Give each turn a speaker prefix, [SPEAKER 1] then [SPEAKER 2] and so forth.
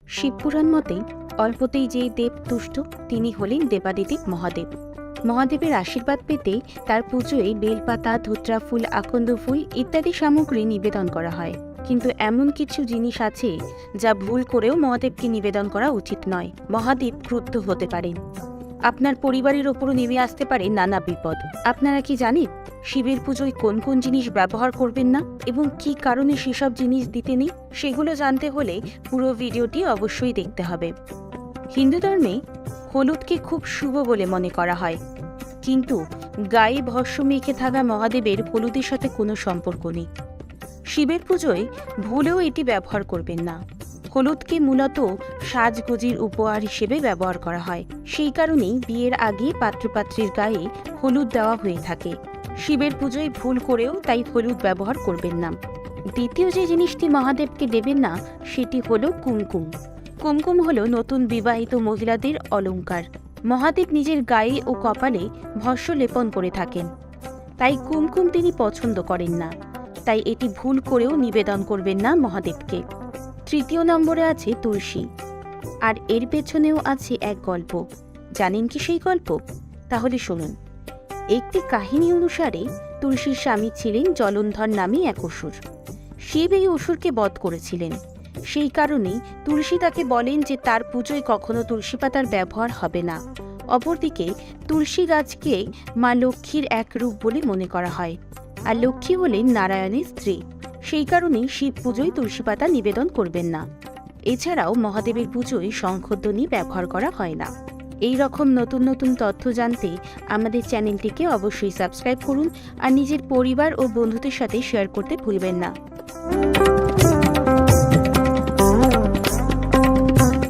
[SPEAKER 1] শিবপুরাণ মতে অল্পতেই যে দেব তুষ্ট তিনি হলেন দেবাদিদেব মহাদেব। মহাদেবের আশীর্বাদ পেতে তার পুজোয় বেলপাতা, ধুত্রা ফুল, আকন্দ ফুল ইত্যাদি সামগ্রী নিবেদন করা হয়। কিন্তু এমন কিছু জিনিস আছে যা ভুল করেও মহাদেবকে নিবেদন করা উচিত নয়। মহাদেব ক্রুদ্ধ হতে পারেন, আপনার পরিবারের ওপরও নেমে আসতে পারে নানা বিপদ। আপনারা কি জানেন শিবের পুজোয় কোন কোন জিনিস ব্যবহার করবেন না এবং কি কারণে সেসব জিনিস দিতে নেই? সেগুলো জানতে হলে পুরো ভিডিওটি অবশ্যই দেখতে হবে। হিন্দু ধর্মে হলুদকে খুব শুভ বলে মনে করা হয়, কিন্তু গায়ে ভস্ম মেখে থাকা মহাদেবের হলুদের সাথে কোনো সম্পর্ক নেই। শিবের পুজোয় ভুলেও এটি ব্যবহার করবেন না। হলুদকে মূলত সাজগোজির উপহার হিসেবে ব্যবহার করা হয়, সেই কারণেই বিয়ের আগে পাত্রপাত্রীর গায়ে হলুদ দেওয়া হয়ে থাকে। শিবের পুজোয় ভুল করেও তাই হলুদ ব্যবহার করবেন না। দ্বিতীয় যে জিনিসটি মহাদেবকে দেবেন না সেটি হলো কুমকুম। কুমকুম হলো নতুন বিবাহিত মহিলাদের অলংকার। মহাদেব নিজের গায়ে ও কপালে ভস্ম লেপন করে থাকেন, তাই কুমকুম তিনি পছন্দ করেন না। তাই এটি ভুল করেও নিবেদন করবেন না মহাদেবকে। তৃতীয় নম্বরে আছে তুলসী, আর এর পেছনেও আছে এক গল্প। জানেন কি সেই গল্প? তাহলে শুনুন। একটি কাহিনী অনুসারে তুলসীর স্বামী ছিলেন জলন্ধর নামে এক অসুর। শিব এই অসুরকে বধ করেছিলেন। সেই কারণেই তুলসী তাকে বলেন যে তার পুজোয় কখনো তুলসী পাতার ব্যবহার হবে না। অপরদিকে তুলসী গাছকে মা লক্ষ্মীর এক রূপ বলে মনে করা হয়, আর লক্ষ্মী হলেন নারায়ণের স্ত্রী। সেই কারণেই শিব পুজোয় তুলসী পাতা নিবেদন করবেন না। এছাড়াও মহাদেবের পুজোয় শঙ্খধ্বনি ব্যবহার করা হয় না। এই রকম নতুন নতুন তথ্য জানতে আমাদের চ্যানেলটিকে অবশ্যই সাবস্ক্রাইব করুন আর নিজের পরিবার ও বন্ধুদের সাথে শেয়ার করতে ভুলবেন না।